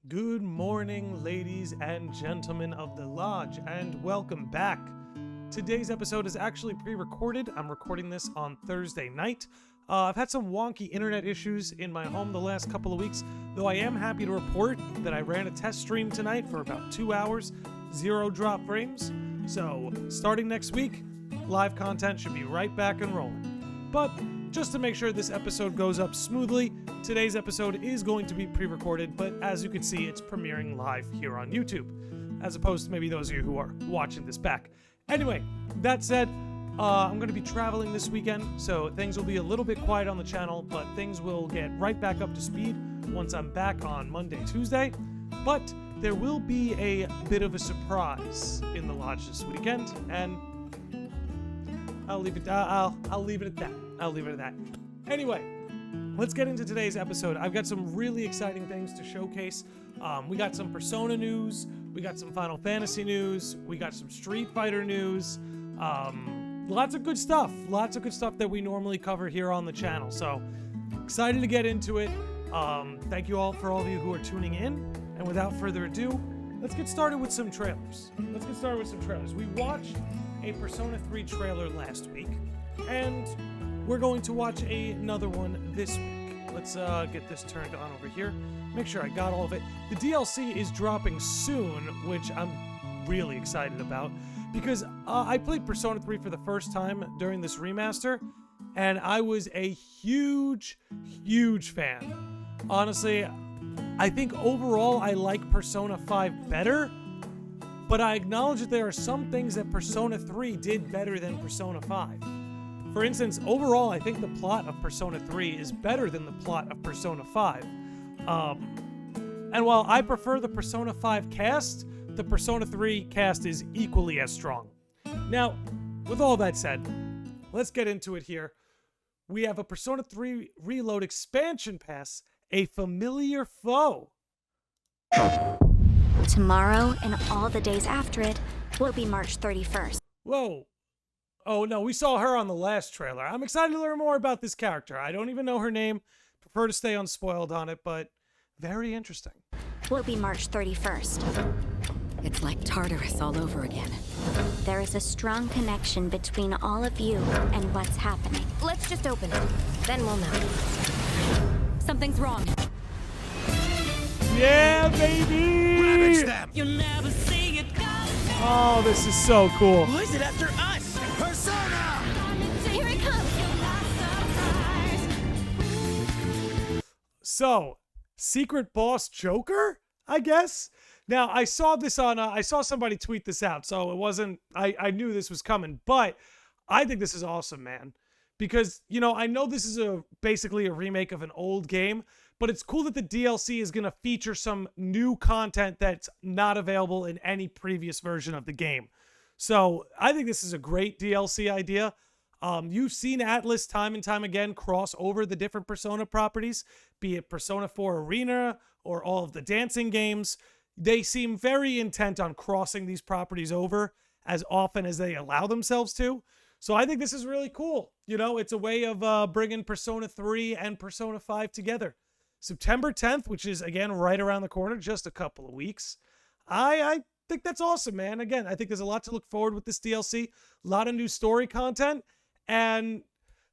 Good morning, ladies and gentlemen of the lodge, and welcome back. Today's episode is actually pre-recorded. I'm recording this on Thursday night. I've had some wonky internet issues in my home the last couple of weeks, though I am happy to report that I ran a test stream tonight for about 2 hours, 0 drop frames. So, starting next week, live content should be right back and rolling. But just to make sure this episode goes up smoothly, today's episode is going to be pre-recorded, but as you can see, it's premiering live here on YouTube, as opposed to maybe those of you who are watching this back. Anyway, that said, I'm going to be traveling this weekend, so things will be a little bit quiet on the channel, but things will get right back up to speed once I'm back on Monday, Tuesday. But there will be a bit of a surprise in the lodge this weekend, and I'll leave it at that. Anyway, let's get into today's episode. I've got some really exciting things to showcase. We got some Persona news, we got some Final Fantasy news, we got some Street Fighter news, lots of good stuff that we normally cover here on the channel. So excited to get into it. Thank you all for all of you who are tuning in. And without further ado, let's get started with some trailers. We watched a Persona 3 trailer last week, and we're going to watch another one this week. Let's get this turned on over here. Make sure I got all of it. The DLC is dropping soon, which I'm really excited about, because I played Persona 3 for the first time during this remaster, and I was a huge fan. Honestly, I think overall I like Persona 5 better, but I acknowledge that there are some things that Persona 3 did better than Persona 5. For instance, overall, I think the plot of Persona 3 is better than the plot of Persona 5. And while I prefer the Persona 5 cast, the Persona 3 cast is equally as strong. Now, with all that said, let's get into it here. We have a Persona 3 Reload expansion pass, a familiar foe. Tomorrow and all the days after it will be March 31st. Whoa. Oh no, we saw her on the last trailer. I'm excited to learn more about this character. I don't even know her name. Prefer to stay unspoiled on it, but very interesting. Will be March 31st. It's like Tartarus all over again. There is a strong connection between all of you and what's happening. Let's just open it. Then we'll know. Something's wrong. Yeah, baby! Ravage them! You'll never see it coming. Oh, this is so cool. Why is it after us? Persona! Here it comes! So, secret boss Joker, I guess? Now, I saw this on, I saw somebody tweet this out, so it wasn't, I knew this was coming, but I think this is awesome, man. Because, you know, I know this is basically a remake of an old game, but it's cool that the DLC is going to feature some new content that's not available in any previous version of the game. So I think this is a great DLC idea. You've seen Atlas time and time again cross over the different Persona properties, be it Persona 4 Arena or all of the dancing games. They seem very intent on crossing these properties over as often as they allow themselves to. So I think this is really cool. You know, it's a way of bringing Persona 3 and Persona 5 together. September 10th, which is, again, right around the corner, just a couple of weeks. I think that's awesome, man. Again, I think there's a lot to look forward with this DLC. A lot of new story content. And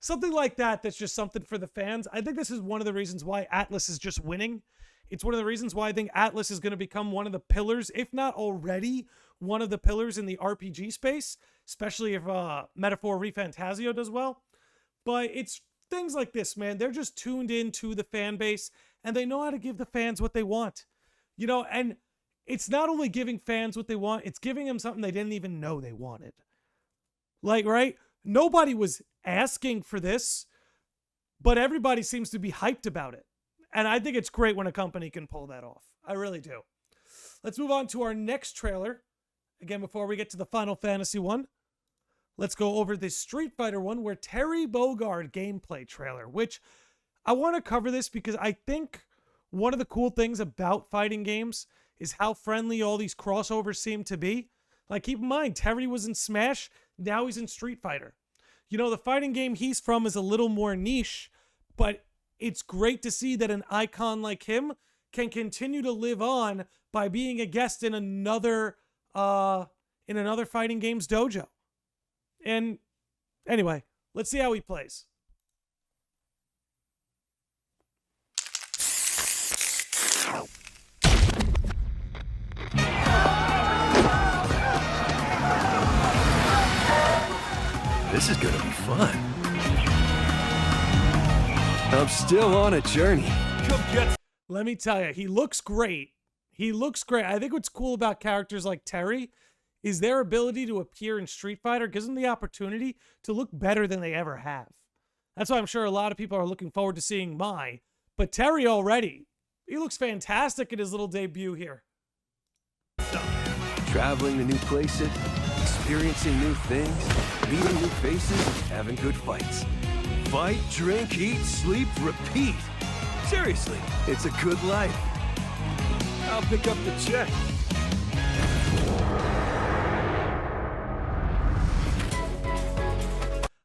something like that that's just something for the fans. I think this is one of the reasons why Atlas is just winning. It's one of the reasons why I think Atlas is going to become one of the pillars, if not already one of the pillars in the RPG space, especially if Metaphor ReFantazio does well. But it's things like this, man. They're just tuned into the fan base, and they know how to give the fans what they want. You know, and it's not only giving fans what they want, it's giving them something they didn't even know they wanted. Like, right? Nobody was asking for this, but everybody seems to be hyped about it. And I think it's great when a company can pull that off. I really do. Let's move on to our next trailer. Again, before we get to the Final Fantasy one, let's go over the Street Fighter one, where Terry Bogard gameplay trailer, which I want to cover this because I think one of the cool things about fighting games is how friendly all these crossovers seem to be. Like, keep in mind, Terry was in Smash, now he's in Street Fighter. You know, the fighting game he's from is a little more niche, but it's great to see that an icon like him can continue to live on by being a guest in another fighting games dojo. And anyway, let's see how he plays. This is gonna be fun. I'm still on a journey. Come get. Let me tell you, he looks great. He looks great. I think what's cool about characters like Terry is their ability to appear in Street Fighter gives them the opportunity to look better than they ever have. That's why I'm sure a lot of people are looking forward to seeing Mai. But Terry already, he looks fantastic in his little debut here. Traveling to new places, experiencing new things, meeting new faces, having good fights. Fight, drink, eat, sleep, repeat. Seriously, it's a good life. I'll pick up the check.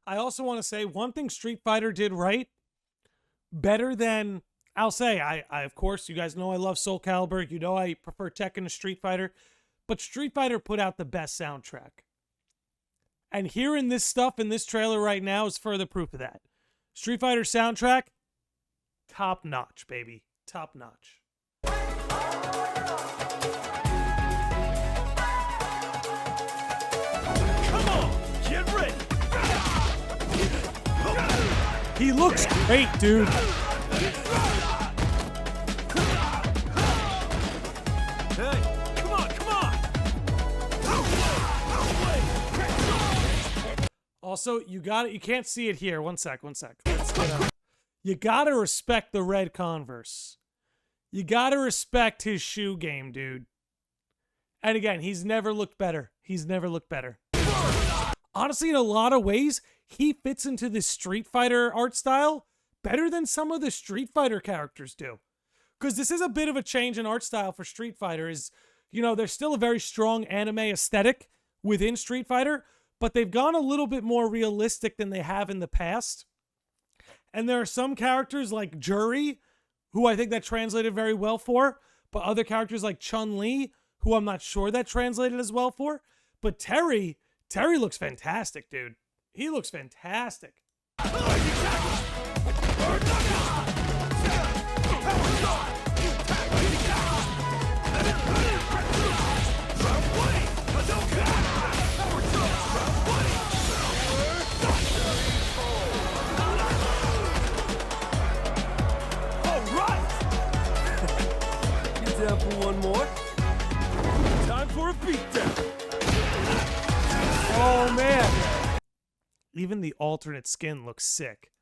I also want to say one thing Street Fighter did right, better than, I'll say, I of course, you guys know I love Soul Calibur. You know I prefer Tekken to Street Fighter. But Street Fighter put out the best soundtrack. And hearing this stuff in this trailer right now is further proof of that. Street Fighter soundtrack, top notch, baby. Top notch. Come on, get ready. He looks great, dude. Hey, come on, come on. Also, you can't see it here. One sec. You gotta respect the red Converse. You gotta respect his shoe game, dude. And again, he's never looked better. Honestly, in a lot of ways, he fits into the Street Fighter art style better than some of the Street Fighter characters do. Because this is a bit of a change in art style for Street Fighter. There's still a very strong anime aesthetic within Street Fighter, but they've gone a little bit more realistic than they have in the past. And there are some characters like Jury, who I think that translated very well for, but other characters like Chun-Li, who I'm not sure that translated as well for. But Terry looks fantastic, dude. He looks fantastic. Down for one more. Time for a beatdown. Oh, man. Even the alternate skin looks sick.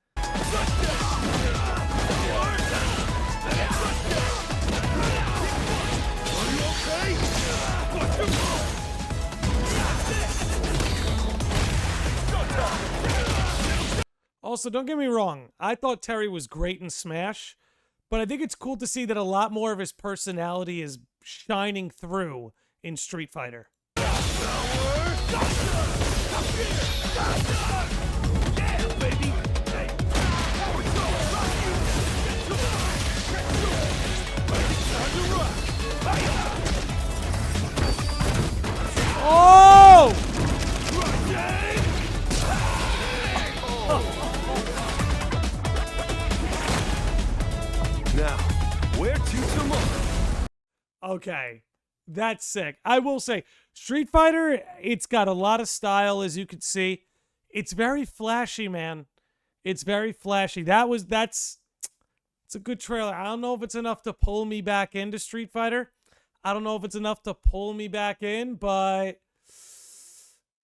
Also, don't get me wrong. I thought Terry was great in Smash. But I think it's cool to see that a lot more of his personality is shining through in Street Fighter. Oh! Now, where to tomorrow? Okay, that's sick. I will say, Street Fighter, it's got a lot of style, as you can see. It's very flashy, man. It's very flashy. It's a good trailer. I don't know if it's enough to pull me back into Street Fighter. I don't know if it's enough to pull me back in, but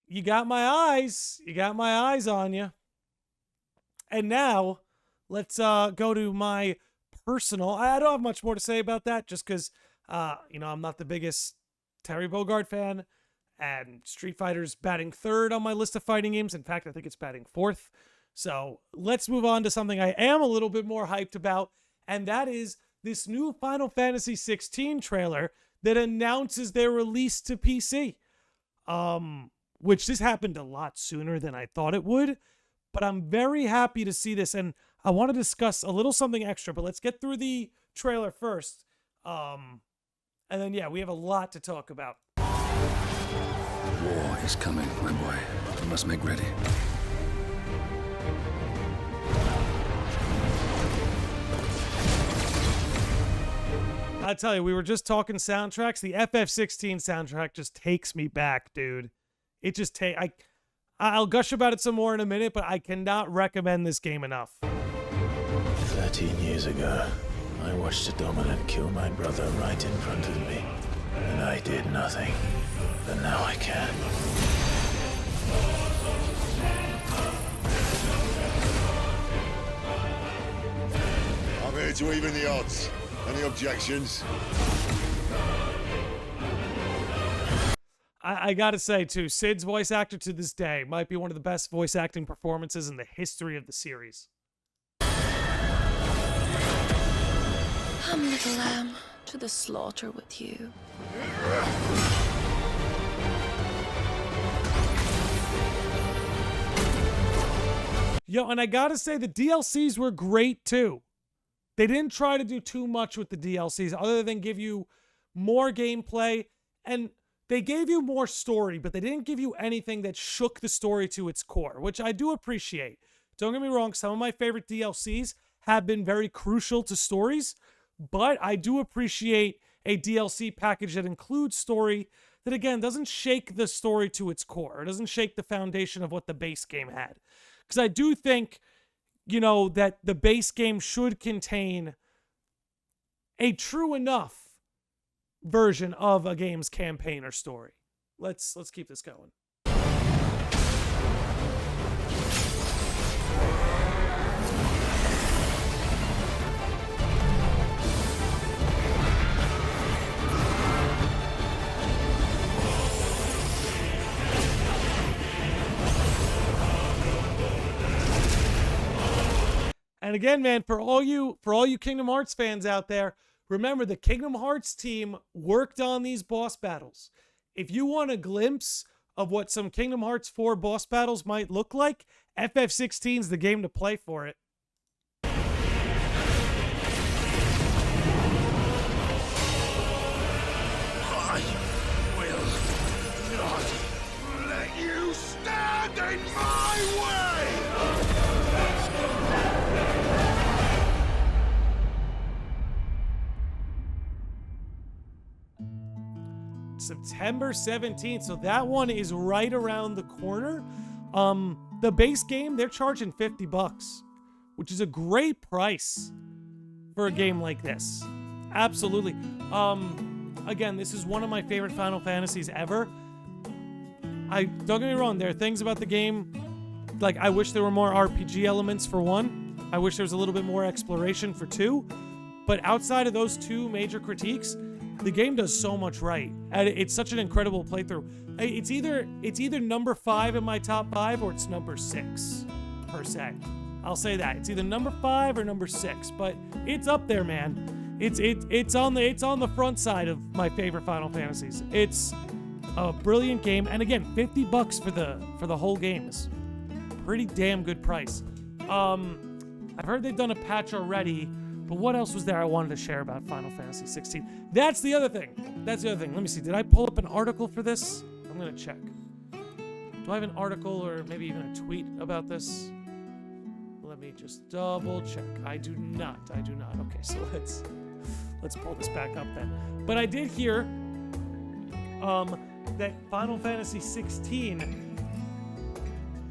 you got my eyes. You got my eyes on you. And now, let's go to my personal. I don't have much more to say about that, just because, I'm not the biggest Terry Bogard fan, and Street Fighter's batting third on my list of fighting games. In fact, I think it's batting fourth. So let's move on to something I am a little bit more hyped about, and that is this new Final Fantasy 16 trailer that announces their release to PC. Which this happened a lot sooner than I thought it would, but I'm very happy to see this, and I want to discuss a little something extra, but let's get through the trailer first. And then, yeah, we have a lot to talk about. War is coming, my boy. We must make ready. I tell you, we were just talking soundtracks. The FF16 soundtrack just takes me back, dude. It just I'll gush about it some more in a minute, but I cannot recommend this game enough. 13 years ago, I watched a dominant kill my brother right in front of me, and I did nothing. But now I can. I'm here to even the odds. Any objections? I gotta say, too, Sid's voice actor to this day might be one of the best voice acting performances in the history of the series. Come, little lamb, to the slaughter with you. Yo, and I gotta say, the DLCs were great, too. They didn't try to do too much with the DLCs other than give you more gameplay, and they gave you more story, but they didn't give you anything that shook the story to its core, which I do appreciate. Don't get me wrong, some of my favorite DLCs have been very crucial to stories, but I do appreciate a DLC package that includes story that, again, doesn't shake the story to its core. It doesn't shake the foundation of what the base game had. Because I do think, you know, that the base game should contain a true enough version of a game's campaign or story. Let's keep this going. And again, man, for all you Kingdom Hearts fans out there, remember the Kingdom Hearts team worked on these boss battles. If you want a glimpse of what some Kingdom Hearts 4 boss battles might look like, FF16 is the game to play for it. I will not let you stand in my way! September 17th, so that one is right around the corner. The base game, they're charging $50, which is a great price for a game like this. Absolutely. Again, this is one of my favorite Final Fantasies ever. Don't get me wrong, there are things about the game, like I wish there were more RPG elements for one. I wish there was a little bit more exploration for two. But outside of those two major critiques, the game does so much right. And it's such an incredible playthrough. It's either number 5 in my top 5 or it's number 6, per se. I'll say that. It's either number 5 or number 6, but it's up there, man. It's on the front side of my favorite Final Fantasies. It's a brilliant game, and again, $50 for the whole game is pretty damn good price. I've heard they've done a patch already. But what else was there I wanted to share about Final Fantasy 16? That's the other thing. Let me see. Did I pull up an article for this? I'm going to check. Do I have an article or maybe even a tweet about this? Let me just double check. I do not. Okay, so let's pull this back up then. But I did hear that Final Fantasy 16,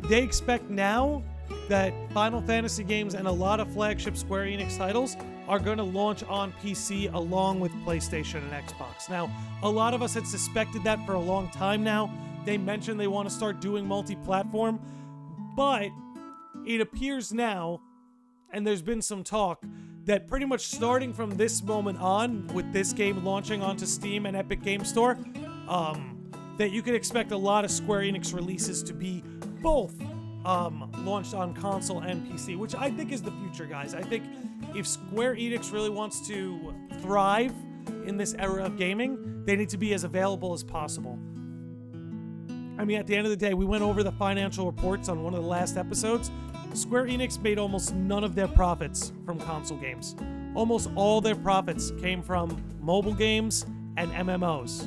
they expect now that Final Fantasy games and a lot of flagship Square Enix titles are going to launch on PC along with PlayStation and Xbox. Now, a lot of us had suspected that for a long time now. They mentioned they want to start doing multi-platform, but it appears now, and there's been some talk, that pretty much starting from this moment on, with this game launching onto Steam and Epic Game Store, that you could expect a lot of Square Enix releases to be both launched on console and PC, which I think is the future, guys. I think if Square Enix really wants to thrive in this era of gaming, they need to be as available as possible. I mean, at the end of the day, we went over the financial reports on one of the last episodes. Square Enix made almost none of their profits from console games. almost all their profits came from mobile games and MMOs.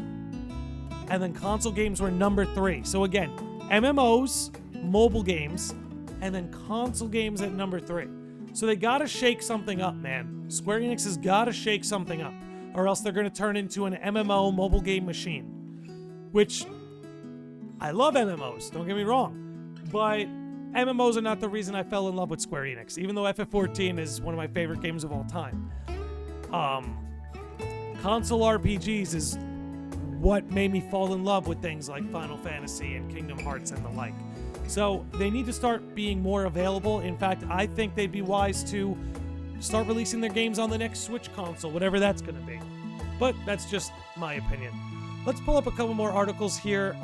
And then console games were number 3. So again, MMOs, mobile games, and then console games at number 3. So they gotta shake something up, man. Square Enix has gotta shake something up, or else they're gonna turn into an MMO mobile game machine. Which, I love MMOs, don't get me wrong, but MMOs are not the reason I fell in love with Square Enix, even though FF14 is one of my favorite games of all time. Console RPGs is what made me fall in love with things like Final Fantasy and Kingdom Hearts and the like. So they need to start being more available. In fact, I think they'd be wise to start releasing their games on the next Switch console, whatever that's going to be. But that's just my opinion. Let's pull up a couple more articles here.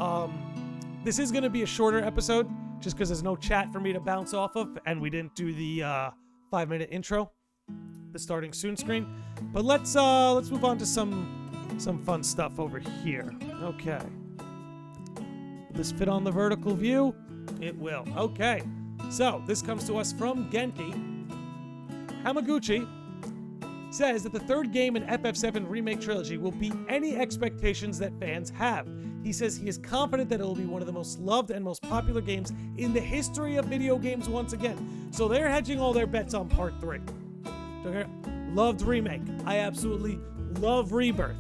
This is going to be a shorter episode, just because there's no chat for me to bounce off of, and we didn't do the 5-minute intro, the starting soon screen. But let's move on to some fun stuff over here. Okay. Will this fit on the vertical view? It will. Okay. So this comes to us from Genki. Hamaguchi says that the third game in FF7 Remake Trilogy will beat any expectations that fans have. He says he is confident that it will be one of the most loved and most popular games in the history of video games once again. So they're hedging all their bets on Part 3. Loved Remake. I absolutely love Rebirth.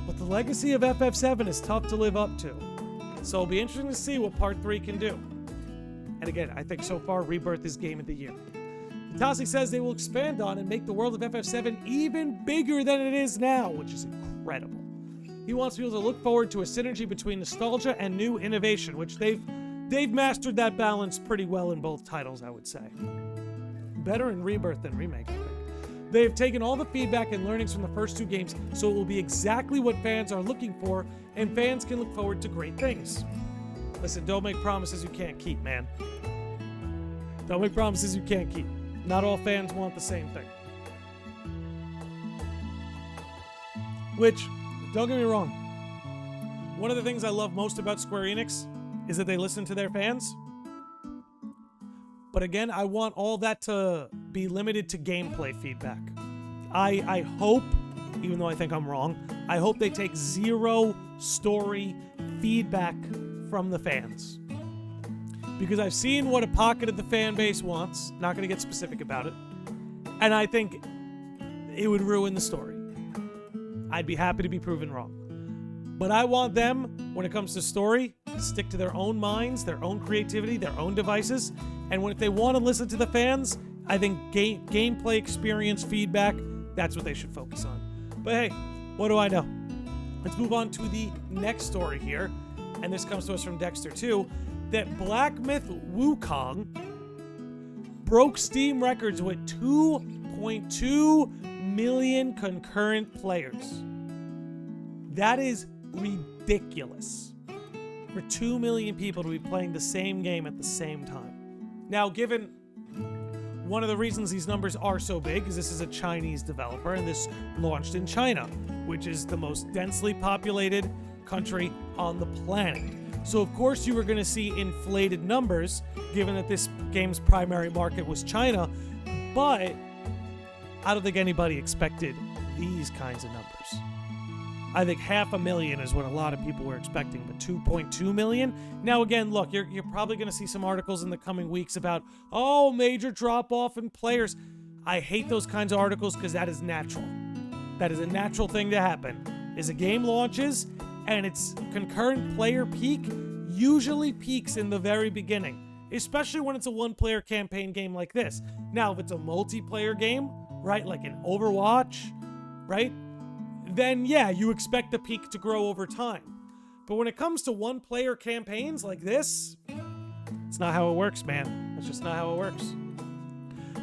But the legacy of FF7 is tough to live up to. So it'll be interesting to see what Part 3 can do. And again, I think so far Rebirth is Game of the Year. Tassi says they will expand on and make the world of FF7 even bigger than it is now, which is incredible. He wants people to look forward to a synergy between nostalgia and new innovation, which they've mastered that balance pretty well in both titles, I would say. Better in Rebirth than Remake, I think. They have taken all the feedback and learnings from the first 2 games, so it will be exactly what fans are looking for, and fans can look forward to great things. Listen, don't make promises you can't keep, man. Don't make promises you can't keep. Not all fans want the same thing. Which, don't get me wrong, one of the things I love most about Square Enix is that they listen to their fans. But again, I want all that to be limited to gameplay feedback. I hope, even though I think I'm wrong, I hope they take zero story feedback from the fans. Because I've seen what a pocket of the fan base wants, not going to get specific about it, and I think it would ruin the story. I'd be happy to be proven wrong. But I want them, when it comes to story, to stick to their own minds, their own creativity, their own devices, and if they want to listen to the fans, I think gameplay experience feedback, that's what they should focus on. But hey, what do I know? Let's move on to the next story here, and this comes to us from Dexter too, that Black Myth Wukong broke Steam records with 2.2 million concurrent players. That is ridiculous. For 2 million people to be playing the same game at the same time. Now, given one of the reasons these numbers are so big is this is a Chinese developer, and this launched in China, which is the most densely populated country on the planet. So of course you were going to see inflated numbers, given that this game's primary market was China, but I don't think anybody expected these kinds of numbers. I think 500,000 is what a lot of people were expecting, but 2.2 million? Now again, look, you're probably going to see some articles in the coming weeks about, oh, major drop-off in players. I hate those kinds of articles because that is natural. That is a natural thing to happen. As a game launches, and its concurrent player peak usually peaks in the very beginning, especially when it's a one-player campaign game like this. Now, if it's a multiplayer game, right, like an Overwatch, right, then yeah, you expect the peak to grow over time. But when it comes to one-player campaigns like this, it's not how it works, man. It's just not how it works.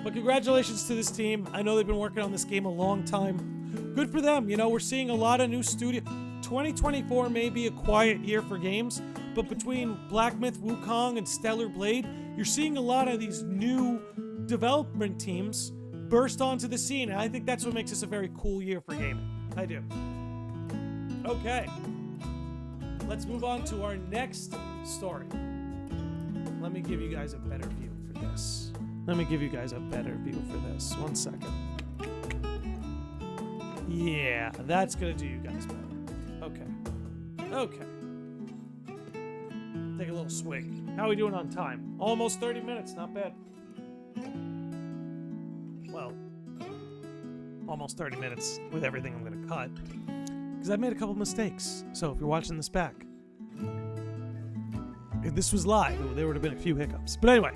But congratulations to this team. I know they've been working on this game a long time. Good for them. You know, we're seeing a lot of new studio. 2024 may be a quiet year for games, but between Black Myth Wukong and Stellar Blade, you're seeing a lot of these new development teams burst onto the scene, and I think that's what makes this a very cool year for gaming. I do. Okay. Let's move on to our next story. Let me give you guys a better view for this. Let me give you guys a better view for this. 1 second. Yeah, that's gonna do you guys better. Okay. Okay. Take a little swig. How are we doing on time? Almost 30 minutes, not bad. Well, almost 30 minutes with everything I'm gonna cut. Because I made a couple mistakes. So if you're watching this back, if this was live, there would have been a few hiccups. But anyway,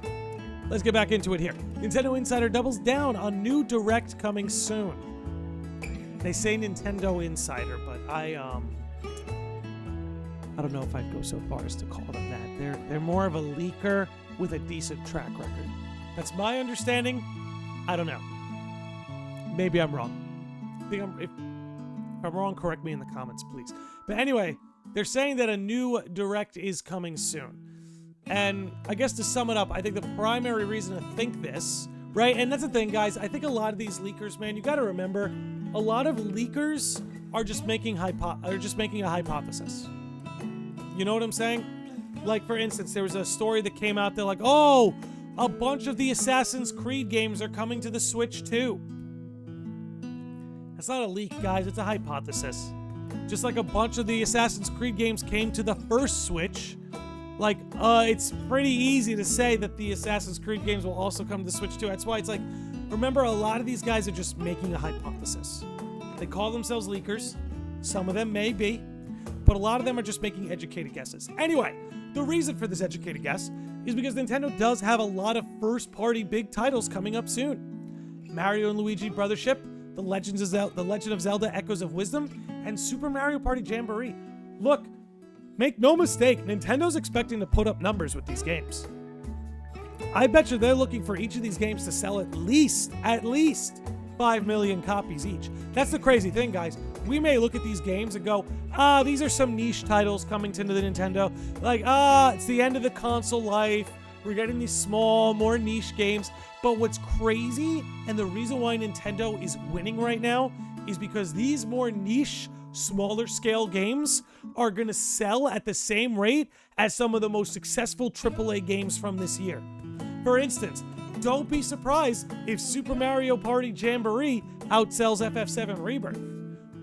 let's get back into it here. Nintendo Insider doubles down on new Direct coming soon. They say Nintendo Insider, but I don't know if I'd go so far as to call them that. They're more of a leaker with a decent track record. That's my understanding. I don't know. Maybe I'm wrong. If I'm wrong, correct me in the comments, please. But anyway, they're saying that a new Direct is coming soon. And I guess to sum it up, I think the primary reason to think this, right? And that's the thing, guys. I think a lot of these leakers, man, you got to remember, a lot of leakers are just making a hypothesis. You know what I'm saying? Like, for instance, there was a story that came out. They're like, oh, a bunch of the Assassin's Creed games are coming to the Switch too. That's not a leak, guys. It's a hypothesis. Just like a bunch of the Assassin's Creed games came to the first Switch, like, it's pretty easy to say that the Assassin's Creed games will also come to the Switch too. That's why it's like, remember, a lot of these guys are just making a hypothesis. They call themselves leakers. Some of them may be, but a lot of them are just making educated guesses. Anyway, the reason for this educated guess is because Nintendo does have a lot of first-party big titles coming up soon. Mario and Luigi Brothership, The Legend of Zelda Echoes of Wisdom, and Super Mario Party Jamboree. Look, make no mistake, Nintendo's expecting to put up numbers with these games. I bet you they're looking for each of these games to sell at least 5 million copies each. That's the crazy thing, guys. We may look at these games and go, these are some niche titles coming to the Nintendo. Like, it's the end of the console life. We're getting these small, more niche games. But what's crazy, and the reason why Nintendo is winning right now, is because these more niche, smaller scale games are going to sell at the same rate as some of the most successful AAA games from this year. For instance, don't be surprised if Super Mario Party Jamboree outsells FF7 Rebirth.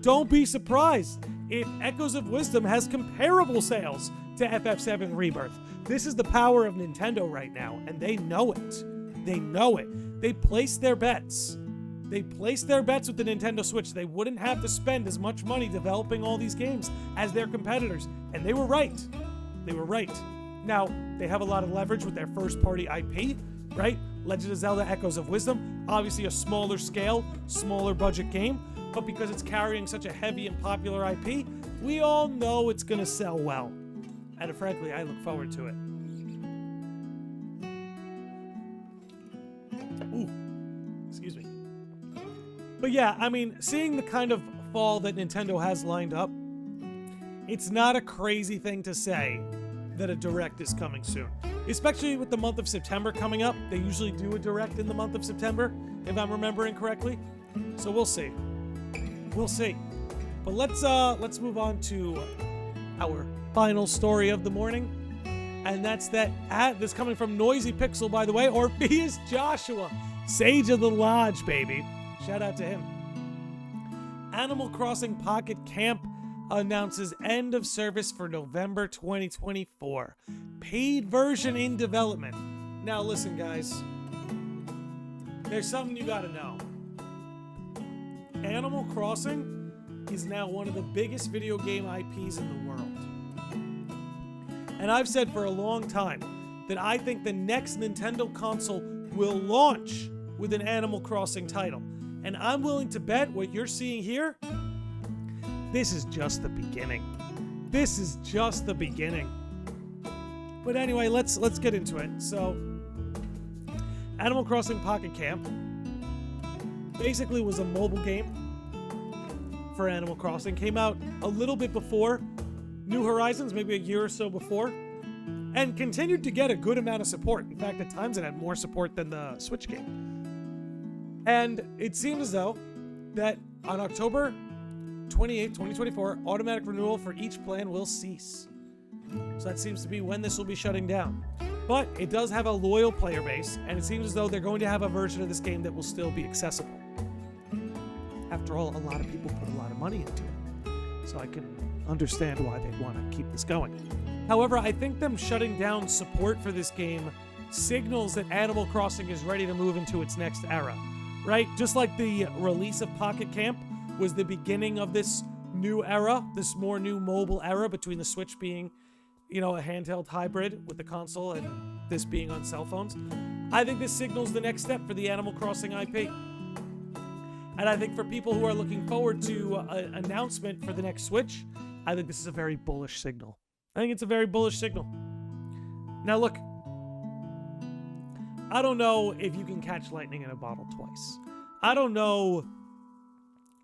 Don't be surprised if Echoes of Wisdom has comparable sales to FF7 Rebirth. This is the power of Nintendo right now, and they know it. They know it. They placed their bets. They placed their bets with the Nintendo Switch. They wouldn't have to spend as much money developing all these games as their competitors, and they were right. They were right. Now, they have a lot of leverage with their first-party IP, right? Legend of Zelda Echoes of Wisdom, obviously a smaller scale, smaller budget game, but because it's carrying such a heavy and popular IP, we all know it's going to sell well. And frankly, I look forward to it. Ooh, excuse me. But yeah, I mean, seeing the kind of fall that Nintendo has lined up, it's not a crazy thing to say that a Direct is coming soon. Especially with the month of September coming up. They usually do a Direct in the month of September, if I'm remembering correctly. So we'll see. We'll see. But let's move on to our final story of the morning. And that's that this coming from Noisy Pixel, by the way, or Orpheus Joshua, Sage of the Lodge, baby. Shout out to him. Animal Crossing Pocket Camp announces end of service for November 2024. Paid version in development. Now listen, guys. There's something you gotta know. Animal Crossing is now one of the biggest video game IPs in the world. And I've said for a long time that I think the next Nintendo console will launch with an Animal Crossing title. And I'm willing to bet what you're seeing here, this is just the beginning. This is just the beginning. But anyway, let's get into it. So, Animal Crossing Pocket Camp basically was a mobile game for Animal Crossing. Came out a little bit before New Horizons, maybe a year or so before, and continued to get a good amount of support. In fact, at times it had more support than the Switch game. And it seems as though that on October 28, 2024, automatic renewal for each plan will cease. So that seems to be when this will be shutting down. But it does have a loyal player base, and it seems as though they're going to have a version of this game that will still be accessible. After all, a lot of people put a lot of money into it, so I can understand why they'd want to keep this going. However, I think them shutting down support for this game signals that Animal Crossing is ready to move into its next era, right? Just like the release of Pocket Camp was the beginning of this new era, this more new mobile era between the Switch being, a handheld hybrid with the console and this being on cell phones. I think this signals the next step for the Animal Crossing IP. And I think for people who are looking forward to an announcement for the next Switch, I think this is a very bullish signal. I think it's a very bullish signal. Now look, I don't know if you can catch lightning in a bottle twice. I don't know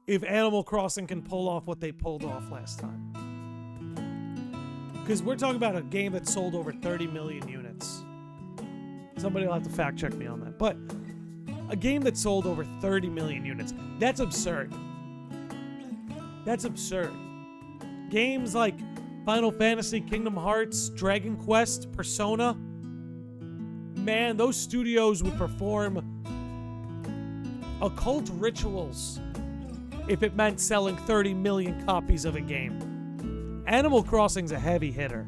if Animal Crossing can pull off what they pulled off last time. Because we're talking about a game that sold over 30 million units. Somebody will have to fact check me on that. But a game that sold over 30 million units, that's absurd. That's absurd. Games like Final Fantasy, Kingdom Hearts, Dragon Quest, Persona, man, those studios would perform occult rituals if it meant selling 30 million copies of a game. Animal Crossing's a heavy hitter.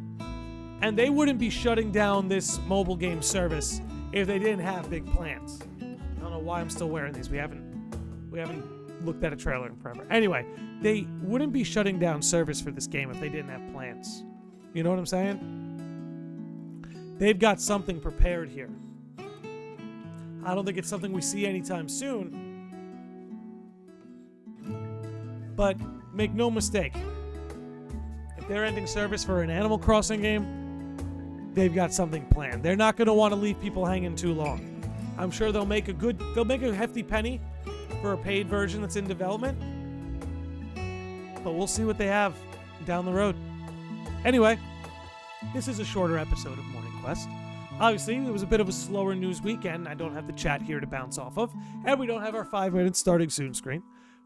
And they wouldn't be shutting down this mobile game service if they didn't have big plans. I don't know why I'm still wearing these. We haven't looked at a trailer in forever. Anyway, they wouldn't be shutting down service for this game if they didn't have plans. You know what I'm saying? They've got something prepared here. I don't think it's something we see anytime soon. But make no mistake, if they're ending service for an Animal Crossing game, they've got something planned. They're not going to want to leave people hanging too long. I'm sure they'll make a hefty penny for a paid version that's in development. But we'll see what they have down the road. Anyway, this is a shorter episode of Morning Quest. Obviously, it was a bit of a slower news weekend. I don't have the chat here to bounce off of, and we don't have our 5 minutes starting soon screen.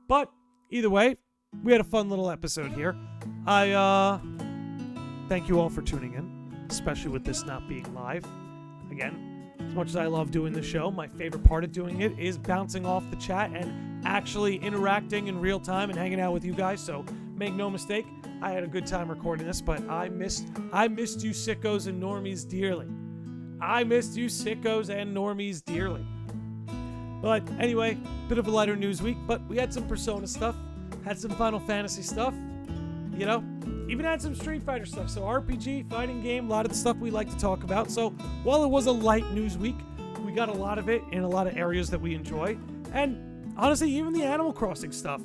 But either way, we had a fun little episode here. I thank you all for tuning in, especially with this not being live. Again, as much as I love doing the show, my favorite part of doing it is bouncing off the chat and actually interacting in real time and hanging out with you guys. So make no mistake, I had a good time recording this, but I missed you sickos and normies dearly. I missed you sickos and normies dearly. But anyway, bit of a lighter news week, but we had some Persona stuff, had some Final Fantasy stuff, even had some Street Fighter stuff. So RPG, fighting game, a lot of the stuff we like to talk about. So while it was a light news week, we got a lot of it in a lot of areas that we enjoy. And honestly, even the Animal Crossing stuff.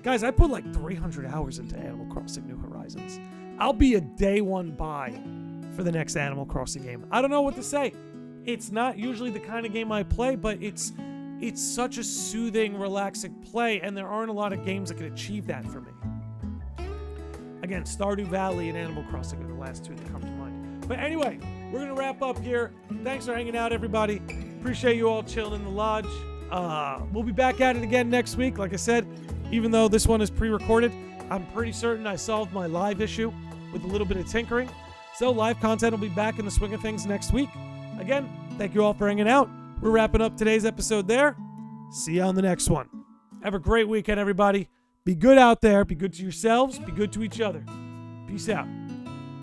Guys, I put like 300 hours into Animal Crossing New Horizons. I'll be a day one buy for the next Animal Crossing game. I don't know what to say. It's not usually the kind of game I play, but it's such a soothing, relaxing play, and there aren't a lot of games that can achieve that for me. Again, Stardew Valley and Animal Crossing are the last two that come to mind. But anyway, we're going to wrap up here. Thanks for hanging out, everybody. Appreciate you all chilling in the lodge. We'll be back at it again next week. Like I said, even though this one is pre-recorded, I'm pretty certain I solved my live issue with a little bit of tinkering. So live content will be back in the swing of things next week. Again, thank you all for hanging out. We're wrapping up today's episode there. See you on the next one. Have a great weekend, everybody. Be good out there. Be good to yourselves. Be good to each other. Peace out.